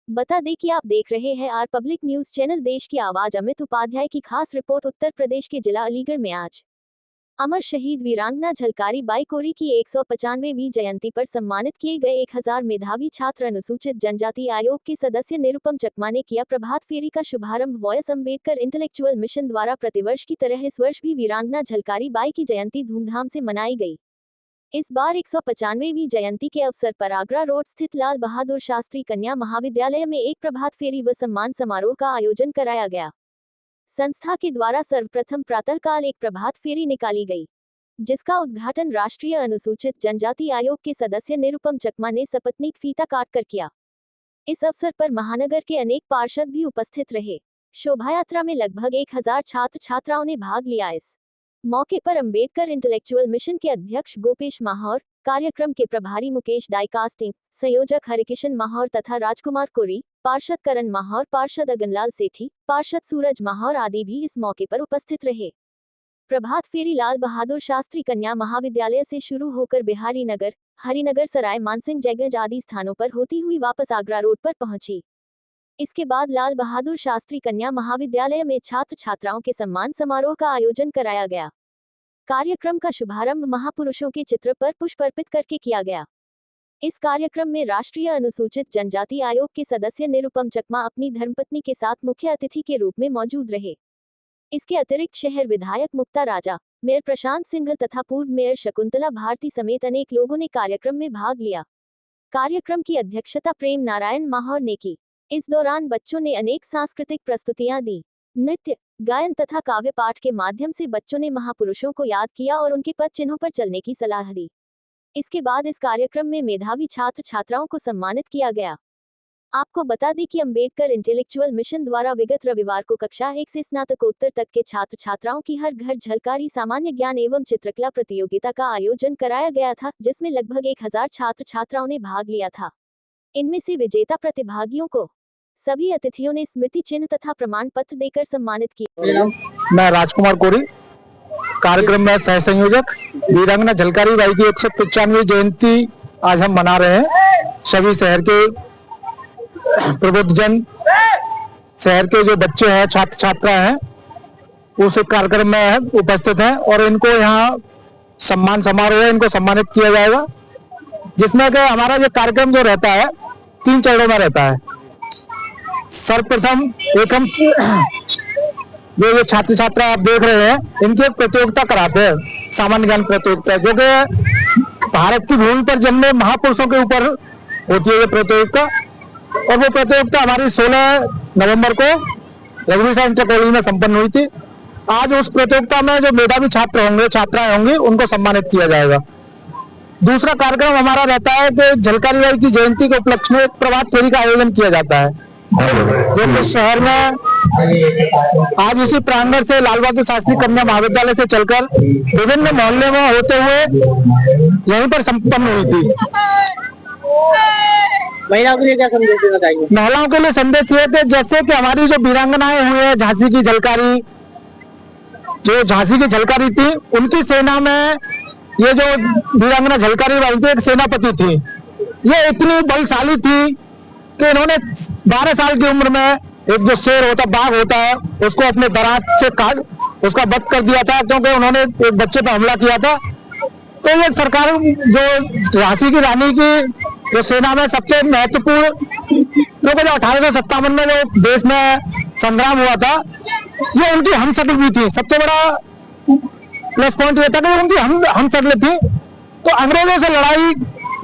बता दें कि आप देख रहे हैं आर पब्लिक न्यूज चैनल। देश की आवाज अमित उपाध्याय की खास रिपोर्ट। उत्तर प्रदेश के जिला अलीगढ़ में आज अमर शहीद वीरांगना झलकारी बाई कोरी की 195वीं जयंती पर सम्मानित किए गए 1000 मेधावी छात्र। अनुसूचित जनजाति आयोग के सदस्य निरुपम चकमा ने किया प्रभात फेरी का शुभारंभ। वॉयस अम्बेडकर इंटेलेक्चुअल मिशन द्वारा प्रतिवर्ष की तरह इस वर्ष भी वीरांगना झलकारी बाई की जयंती धूमधाम से मनाई गई। इस बार 195वीं जयंती के अवसर पर आगरा रोड स्थित लाल बहादुर शास्त्री कन्या महाविद्यालय में एक प्रभात फेरी व सम्मान समारोह का आयोजन कराया गया। संस्था के द्वारा सर्वप्रथम प्रातःकाल एक प्रभात फेरी निकाली गई, जिसका उद्घाटन राष्ट्रीय अनुसूचित जनजाति आयोग के सदस्य निरुपम चकमा ने सपत्नीक फीता काटकर किया। इस अवसर पर महानगर के अनेक पार्षद भी उपस्थित रहे। शोभायात्रा में लगभग 1000 छात्र छात्राओं ने भाग लिया। इस मौके पर अंबेडकर इंटेलेक्चुअल मिशन के अध्यक्ष गोपेश माहौर, कार्यक्रम के प्रभारी मुकेश डाइकास्टिंग, संयोजक हरिकिशन माहौर तथा राजकुमार कोरी, पार्षद करण माहौर, पार्षद अगनलाल सेठी, पार्षद सूरज माहौर आदि भी इस मौके पर उपस्थित रहे। प्रभात फेरी लाल बहादुर शास्त्री कन्या महाविद्यालय से शुरू होकर बिहारी नगर, हरिनगर, सराय मानसिंह जगह आदि स्थानों पर होती हुई वापस आगरा रोड पर पहुंची। इसके बाद लाल बहादुर शास्त्री कन्या महाविद्यालय में छात्र छात्राओं के सम्मान समारोह का आयोजन कराया गया। कार्यक्रम का शुभारंभ महापुरुषों के चित्र पर पुष्प अर्पित करके किया गया। इस कार्यक्रम में राष्ट्रीय अनुसूचित जनजाति आयोग के सदस्य निरुपम चकमा अपनी धर्मपत्नी के साथ मुख्य अतिथि के रूप में मौजूद रहे। इसके अतिरिक्त शहर विधायक मुक्ता राजा, मेयर प्रशांत सिंघल तथा पूर्व मेयर शकुंतला भारती समेत अनेक लोगों ने कार्यक्रम में भाग लिया। कार्यक्रम की अध्यक्षता प्रेम नारायण माहौर ने की। इस दौरान बच्चों ने अनेक सांस्कृतिक प्रस्तुतियां दी। नृत्य, गायन तथा काव्य पाठ के माध्यम से बच्चों ने महापुरुषों को याद किया और उनके पद चिन्हों पर चलने की सलाह दी। इसके बाद इस कार्यक्रम में मेधावी छात्र छात्राओं को सम्मानित किया गया। आपको बता दें कि अंबेडकर इंटेलेक्चुअल मिशन द्वारा विगत रविवार को कक्षा 1 से स्नातकोत्तर तक के छात्र छात्राओं की हर घर झलकारी सामान्य ज्ञान एवं चित्रकला प्रतियोगिता का आयोजन कराया गया था, जिसमें लगभग 1000 छात्र छात्राओं ने भाग लिया था। इनमें से विजेता प्रतिभागियों को सभी अतिथियों ने स्मृति चिन्ह तथा प्रमाण पत्र देकर सम्मानित किया। मैं राजकुमार कोरी, कार्यक्रम में सह संयोजक। वीरांगना झलकारी बाई की 195वीं जयंती आज हम मना रहे हैं। सभी शहर के प्रबुद्धजन, शहर के जो बच्चे हैं, छात्र छात्रा हैं, उस कार्यक्रम में उपस्थित हैं और इनको यहाँ सम्मान समारोह है, इनको सम्मानित किया जाएगा, जिसमें कि हमारा जो कार्यक्रम जो रहता है 3 चरणों में रहता है। सर्वप्रथम एक हम जो छात्र छात्रा आप देख रहे हैं, इनकी एक प्रतियोगिता कराते हैं, सामान्य ज्ञान प्रतियोगिता, जो कि भारत की भूमि पर जन्मे महापुरुषों के ऊपर होती है ये प्रतियोगिता। और वो प्रतियोगिता हमारी 16 नवंबर को रघुवीर इंटर कॉलेज में संपन्न हुई थी। आज उस प्रतियोगिता में जो मेधावी छात्र होंगे, छात्राएं होंगी, उनको सम्मानित किया जाएगा। दूसरा कार्यक्रम हमारा रहता है कि झलकारी बाई की जयंती के उपलक्ष्य में प्रभात फेरी का आयोजन किया जाता है, जो कि शहर में आज इसी प्रांगण से लाल बहादुर शास्त्री कन्या महाविद्यालय से चलकर विभिन्न मोहल्ले में होते हुए यहीं पर संपन्न हुई थी। महिलाओं के लिए क्या संदेश देना चाहिए? महिलाओं के लिए संदेश ये थे, जैसे कि हमारी जो वीरांगनाएं हुई है, झांसी की झलकारी, जो झांसी की झलकारी थी, उनकी सेना में ये जो वीरांगना झलकारी बाई थी, एक सेनापति थी। ये इतनी बलशाली थी कि इन्होंने 12 साल की उम्र में एक जो शेर होता, बाघ होता है, उसको अपने दराज से काट उसका वध कर दिया था, क्योंकि उन्होंने एक बच्चे पर हमला किया था। तो ये सरकार जो झांसी की रानी की जो सेना में सबसे महत्वपूर्ण, क्योंकि जो 1857 में जो देश में संग्राम हुआ था, ये उनकी हमशक्ल भी थी। सबसे बड़ा प्लस पॉइंट ये था कि उनकी हमशक्ल थी। तो अंग्रेजों से लड़ाई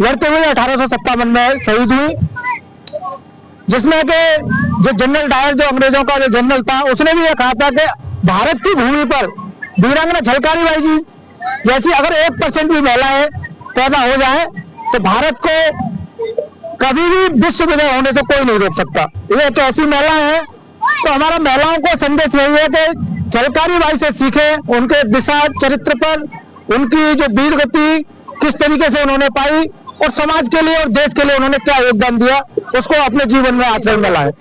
लड़ते हुए 1857 में शहीद हुई, जिसमें कि जो जनरल डायर, जो अंग्रेजों का जो जनरल था, उसने भी ये कहा था कि भारत की भूमि पर वीरांगना झलकारी बाई जी जैसी अगर 1% भी महिलाएं पैदा हो जाए तो भारत को कभी भी विश्व विजय होने से कोई नहीं रोक सकता। ये तो ऐसी महिलाएं हैं। तो हमारा महिलाओं को संदेश यही है कि झलकारी बाई से सीखें, उनके दिशा चरित्र पर, उनकी जो वीर गति किस तरीके से उन्होंने पाई और समाज के लिए और देश के लिए उन्होंने क्या योगदान दिया, उसको अपने जीवन में आचरण में लाएं।